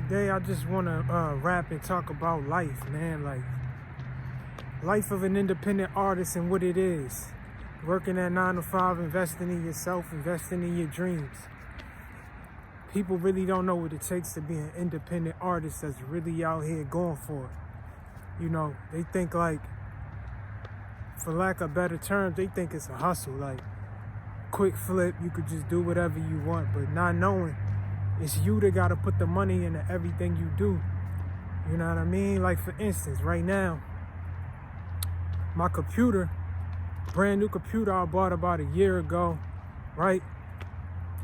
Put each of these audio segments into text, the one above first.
Today I just want to rap and talk about life, man. Like, life of an independent artist and what it is. Working at 9 to 5, investing in yourself, investing in your dreams. People really don't know what it takes to be an independent artist that's really out here going for it. You know, they think, like, for lack of better terms, they think it's a hustle. Like, quick flip, you could just do whatever you want, but not knowing it's you that got to put the money into everything you do. You know what I mean? Like, for instance, right now, my computer, brand new computer I bought about a year ago, right?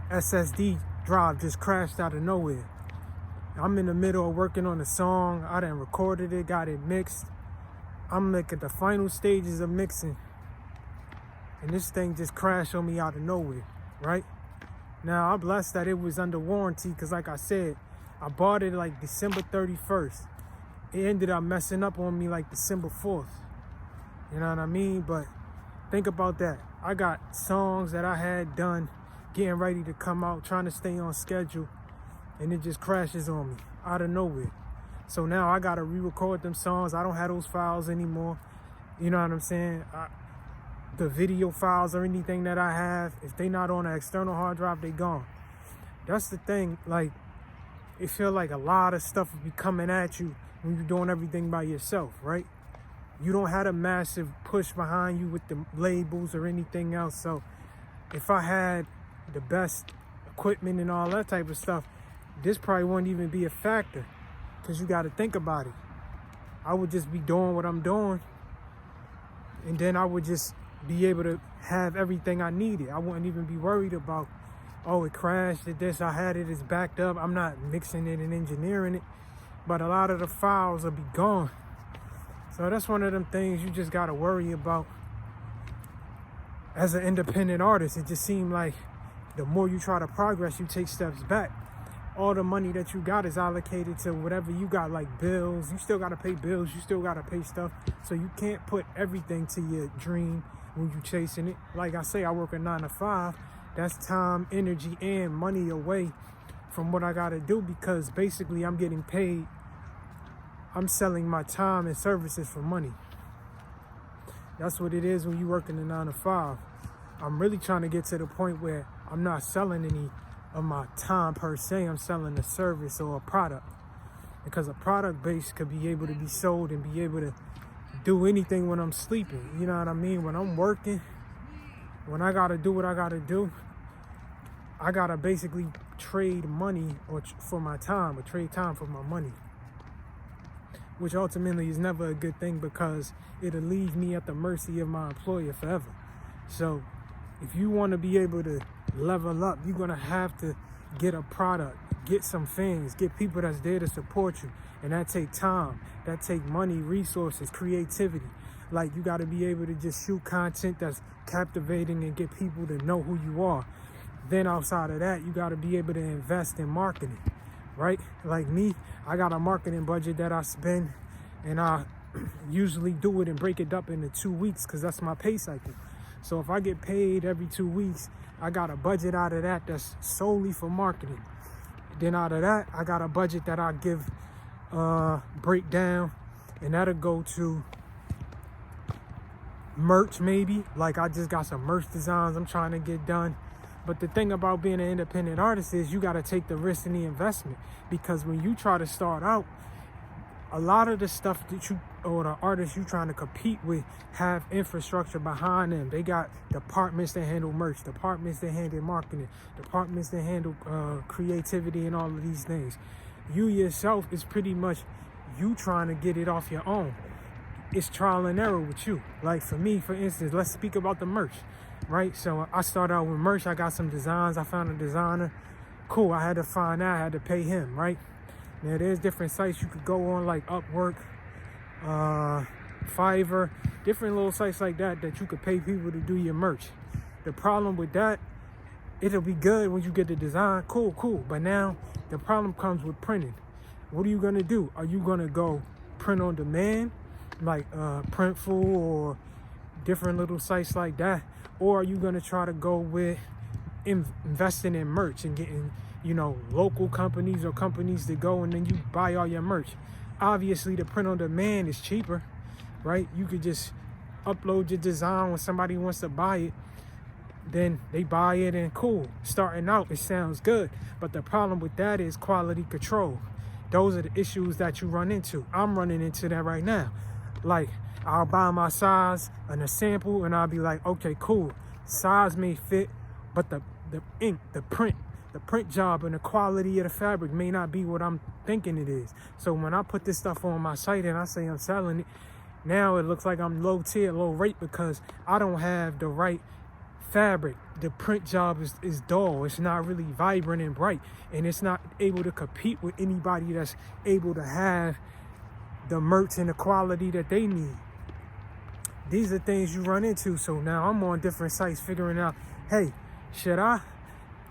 SSD drive just crashed out of nowhere. I'm in the middle of working on a song. I done recorded it, got it mixed. I'm like at the final stages of mixing, and this thing just crashed on me out of nowhere, right? Now, I'm blessed that it was under warranty because, like I said, I bought it like December 31st. It ended up messing up on me like December 4th. You know what I mean? But think about that. I got songs that I had done, getting ready to come out, trying to stay on schedule, and it just crashes on me out of nowhere. So now I got to re-record them songs. I don't have those files anymore. You know what I'm saying? The video files or anything that I have, if they not on an external hard drive, they gone. That's the thing. Like, it feel like a lot of stuff will be coming at you when you're doing everything by yourself, right? You don't have a massive push behind you with the labels or anything else. So if I had the best equipment and all that type of stuff, this probably wouldn't even be a factor, because you got to think about it. I would just be doing what I'm doing, and then I would just be able to have everything I needed. I wouldn't even be worried about, oh, it crashed, I had it, it's backed up. I'm not mixing it and engineering it, but a lot of the files will be gone. So that's one of them things you just got to worry about as an independent artist. It just seemed like the more you try to progress, you take steps back. All the money that you got is allocated to whatever you got, like bills. You still got to pay bills. You still got to pay stuff. So you can't put everything to your dream when you chasing it. Like I say, I work a 9 to 5. That's time, energy, and money away from what I got to do, because basically I'm getting paid. I'm selling my time and services for money. That's what it is when you work in a 9 to 5. I'm really trying to get to the point where I'm not selling any of my time per se. I'm selling a service or a product, because a product base could be able to be sold and be able to do anything when I'm sleeping. You know what I mean? When I'm working, when I gotta do what I gotta do, I gotta basically trade money for my time, or trade time for my money, which ultimately is never a good thing, because it'll leave me at the mercy of my employer forever. So if you want to be able to level up, you're going to have to get a product, get some fans, get people that's there to support you. And that take time, that take money, resources, creativity. Like, you got to be able to just shoot content that's captivating and get people to know who you are. Then outside of that, you got to be able to invest in marketing, right? Like me, I got a marketing budget that I spend, and I usually do it and break it up into 2 weeks, because that's my pay cycle. So if I get paid every 2 weeks, I got a budget out of that that's solely for marketing. Then out of that, I got a budget that I give breakdown, and that'll go to merch maybe. Like, I just got some merch designs I'm trying to get done. But the thing about being an independent artist is you got to take the risk and the investment, because when you try to start out, a lot of the stuff that you, or the artists you trying to compete with, have infrastructure behind them. They got departments that handle merch, departments that handle marketing, departments that handle creativity and all of these things. You yourself is pretty much you trying to get it off your own. It's trial and error with you. Like, for me, for instance, let's speak about the merch, right? So I started out with merch. I got some designs. I found a designer. Cool. I had to find out. I had to pay him, right? Now, there's different sites you could go on, like Upwork, Fiverr, different little sites like that you could pay people to do your merch. The problem with that, it'll be good when you get the design, cool. But now the problem comes with printing. What are you gonna do? Are you gonna go print on demand, like Printful or different little sites like that? Or are you gonna try to go with investing in merch and getting, local companies or companies to go and then you buy all your merch. Obviously, the print on demand is cheaper, right? You could just upload your design when somebody wants to buy it. Then they buy it and cool. Starting out, it sounds good. But the problem with that is quality control. Those are the issues that you run into. I'm running into that right now. Like, I'll buy my size and a sample and I'll be like, okay, cool. Size may fit, but the ink, the print job and the quality of the fabric may not be what I'm thinking it is. So when I put this stuff on my site and I say I'm selling it, now it looks like I'm low tier, low rate because I don't have the right fabric. The print job is dull. It's not really vibrant and bright, and it's not able to compete with anybody that's able to have the merch and the quality that they need. These are things you run into. So now I'm on different sites figuring out, hey, should I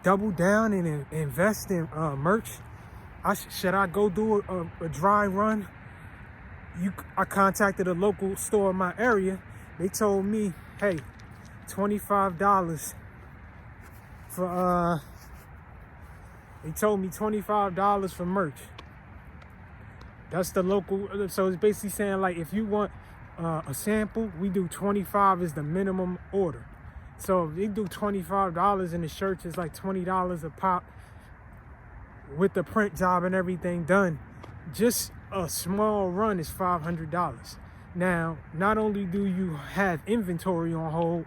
double down and invest in merch? Should I go do a dry run? I contacted a local store in my area. They told me, hey, $25 for they told me $25 for merch. That's the local. So it's basically saying, like, if you want a sample, we do 25 is the minimum order. So if they do $25 and the shirt is like $20 a pop with the print job and everything done, just a small run is $500. Now, not only do you have inventory on hold,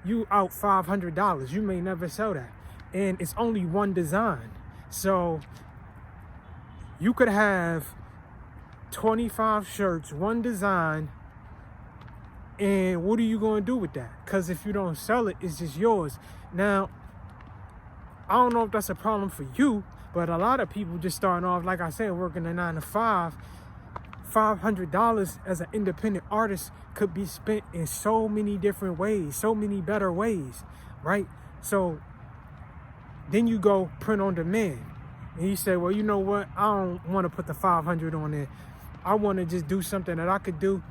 you out $500. You may never sell that. And it's only one design. So you could have 25 shirts, one design, and what are you going to do with that? Because if you don't sell it, it's just yours. Now, I don't know if that's a problem for you, but a lot of people just starting off, like I said, working a 9 to 5, $500 as an independent artist could be spent in so many different ways, so many better ways, right? So then you go print on demand and you say, well, you know what? I don't want to put the 500 on there. I want to just do something that I could do,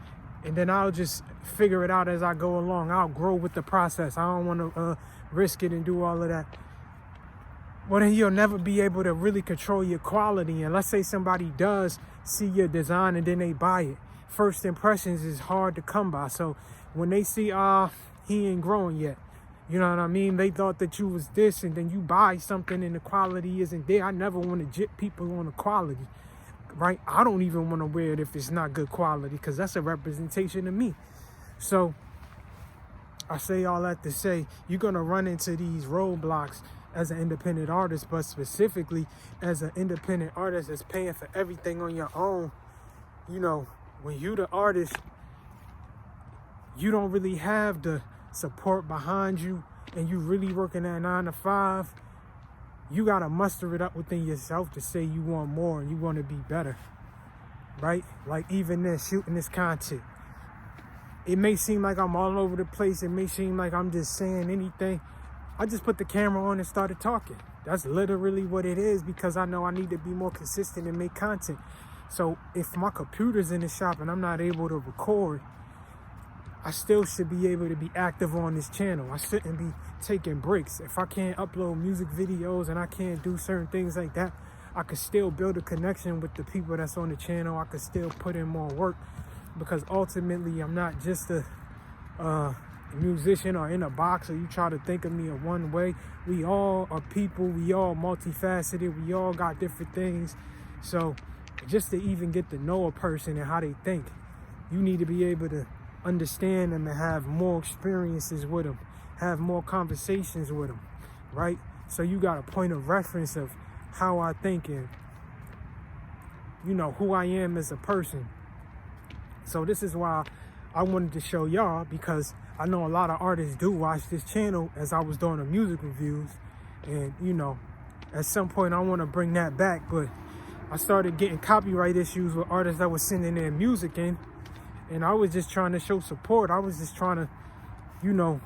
and then I'll just figure it out as I go along. I'll grow with the process. I don't want to risk it and do all of that. Well, then you'll never be able to really control your quality. And let's say somebody does see your design and then they buy it. First impressions is hard to come by. So when they see, he ain't growing yet, you know what I mean? They thought that you was this, and then you buy something and the quality isn't there. I never want to jip people on the quality, right? I don't even want to wear it if it's not good quality, because that's a representation of me. So I say all that to say, you're going to run into these roadblocks as an independent artist, but specifically as an independent artist that's paying for everything on your own. You know, when you the artist, you don't really have the support behind you, and you really working that 9 to 5, you got to muster it up within yourself to say you want more and you want to be better, right? Like even this, shooting this content, it may seem like I'm all over the place. It may seem like I'm just saying anything. I just put the camera on and started talking. That's literally what it is, because I know I need to be more consistent and make content. So if my computer's in the shop and I'm not able to record, I still should be able to be active on this channel. I shouldn't be taking breaks. If I can't upload music videos and I can't do certain things like that, I could still build a connection with the people that's on the channel. I could still put in more work, because ultimately I'm not just a musician or in a box, or you try to think of me in one way. We all are people. We all multifaceted. We all got different things. So just to even get to know a person and how they think, you need to be able to understand them and have more experiences with them, have more conversations with them, right? So you got a point of reference of how I think and, you know, who I am as a person. So this is why I wanted to show y'all, because I know a lot of artists do watch this channel as I was doing the music reviews. And, you know, at some point I want to bring that back, but I started getting copyright issues with artists that were sending their music in. And I was just trying to show support. I was just trying to, you know,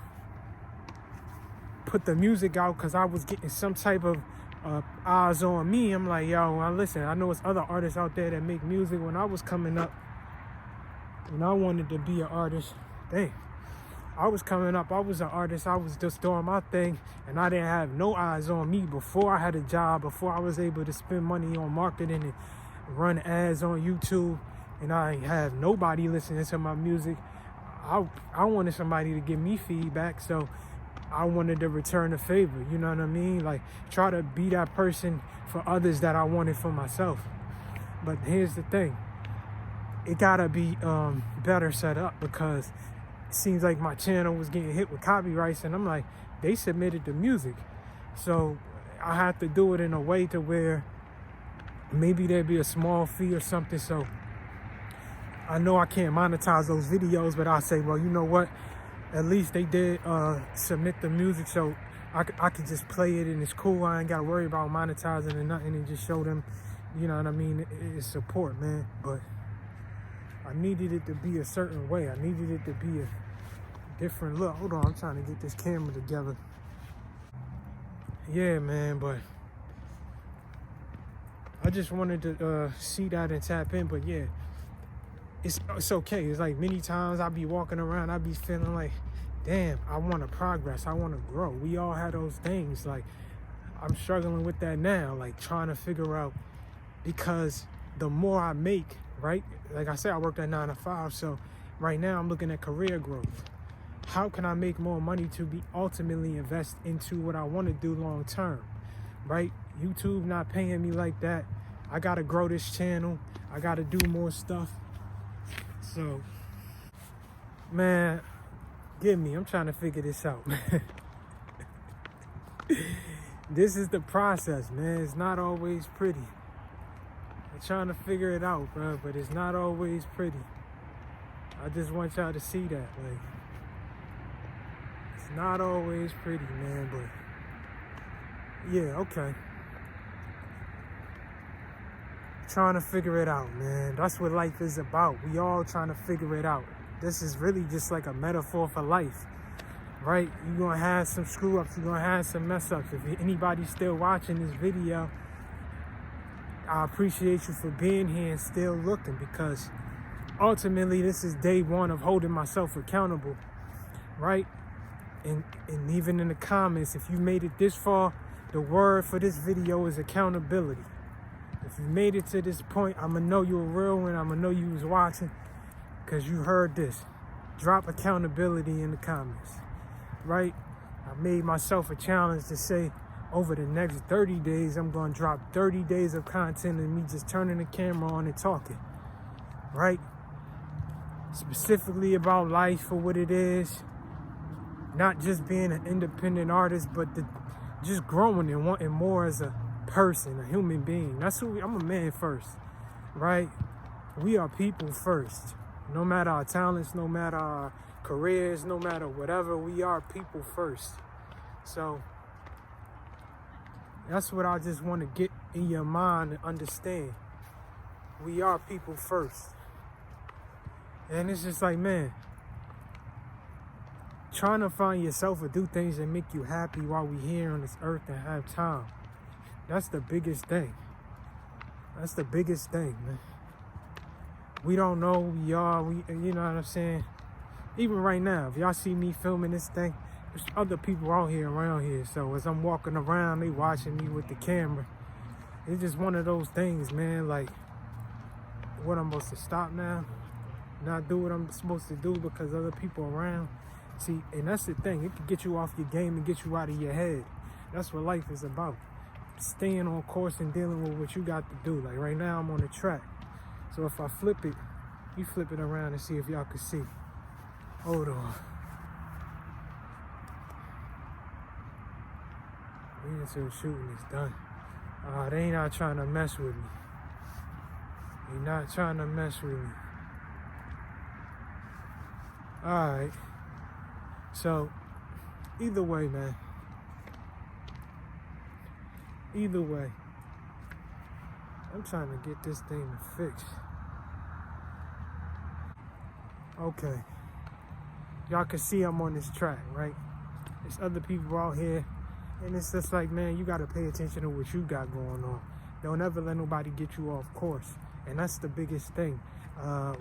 put the music out, because I was getting some type of eyes on me. I'm like, yo, well, listen, I know it's other artists out there that make music. When I was coming up and I wanted to be an artist, dang, I was coming up, I was an artist, I was just doing my thing, and I didn't have no eyes on me before I had a job, before I was able to spend money on marketing and run ads on YouTube, and I ain't have nobody listening to my music. I wanted somebody to give me feedback, so I wanted to return a favor, you know what I mean? Like, try to be that person for others that I wanted for myself. But here's the thing. It gotta be better set up, because it seems like my channel was getting hit with copyrights, and I'm like, they submitted the music. So I have to do it in a way to where maybe there'd be a small fee or something. So I know I can't monetize those videos, but I'll say, well, you know what? At least they did submit the music, so I could just play it and it's cool. I ain't got to worry about monetizing or nothing, and just show them, you know what I mean, it's support, man. But I needed it to be a certain way. I needed it to be a different look. Hold on, I'm trying to get this camera together. Yeah, man, but I just wanted to see that and tap in. But yeah, it's okay. It's like many times I be walking around, I be feeling like, damn, I want to progress, I want to grow. We all have those things. Like, I'm struggling with that now, like trying to figure out, because the more I make, right? Like I said, I worked at 9 to 5, so right now I'm looking at career growth. How can I make more money to be ultimately invest into what I want to do long term, right? YouTube not paying me like that. I got to grow this channel. I got to do more stuff. So, man, I'm trying to figure this out. This is the process, man. It's not always pretty. I'm trying to figure it out, bro, but it's not always pretty. I just want y'all to see that. Like, it's not always pretty, man, but yeah, okay. Trying to figure it out, man. That's what life is about. We all trying to figure it out. This is really just like a metaphor for life, right? You're going to have some screw ups. You're going to have some mess ups. If anybody's still watching this video, I appreciate you for being here and still looking, because ultimately this is day one of holding myself accountable, right? And even in the comments, if you made it this far, the word for this video is accountability. If you made it to this point, I'm going to know you're a real one. I'm going to know you was watching because you heard this. Drop accountability in the comments, right? I made myself a challenge to say over the next 30 days, I'm going to drop 30 days of content and me just turning the camera on and talking, right? Specifically about life for what it is. Not just being an independent artist, but just growing and wanting more as a person, a human being. That's who I'm a man first, right? We are people first. No matter our talents, no matter our careers, no matter whatever, we are people first. So that's what I just want to get in your mind and understand. We are people first. And it's just like, man, trying to find yourself or do things that make you happy while we here on this earth and have time. That's the biggest thing. That's the biggest thing, man. We don't know who we are. You know what I'm saying? Even right now, if y'all see me filming this thing, there's other people out here around here. So as I'm walking around, they watching me with the camera. It's just one of those things, man. Like, what I'm supposed to stop now? Not do what I'm supposed to do because other people around? See, and that's the thing. It can get you off your game and get you out of your head. That's what life is about. Staying on course and dealing with what you got to do. Like right now, I'm on the track. So if I flip it, you flip it around and see if y'all can see. Hold on. Wait until shooting is done. They not trying to mess with me. They not trying to mess with me. Alright. So, either way, man. Either way. I'm trying to get this thing to fix. Okay. Y'all can see I'm on this track, right? There's other people out here. And it's just like, man, you got to pay attention to what you got going on. Don't ever let nobody get you off course. And that's the biggest thing.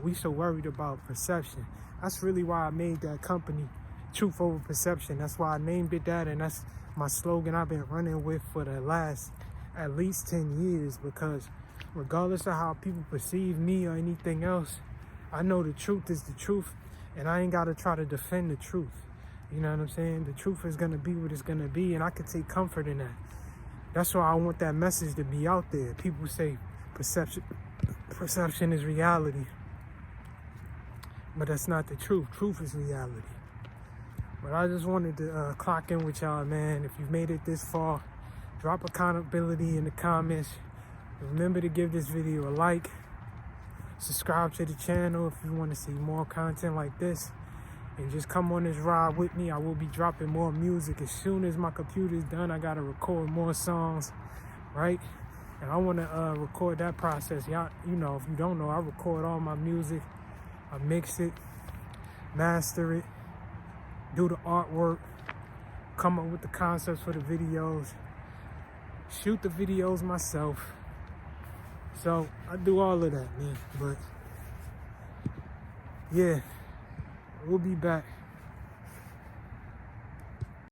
We so worried about perception. That's really why I made that company truth over perception. That's why I named it that, and that's my slogan I've been running with for the last at least 10 years, because regardless of how people perceive me or anything else, I know the truth is the truth, and I ain't got to try to defend the truth. You know what I'm saying? The truth is going to be what it's going to be, and I can take comfort in that. That's why I want that message to be out there. People say perception is reality, but that's not the truth. Truth is reality. But I just wanted to clock in with y'all, man. If you've made it this far, drop accountability in the comments. Remember to give this video a like. Subscribe to the channel if you want to see more content like this. And just come on this ride with me. I will be dropping more music as soon as my computer's done. I got to record more songs, right? And I want to record that process. Y'all, you know, if you don't know, I record all my music. I mix it, master it, do the artwork, come up with the concepts for the videos, shoot the videos myself. So I do all of that, man. But yeah, we'll be back.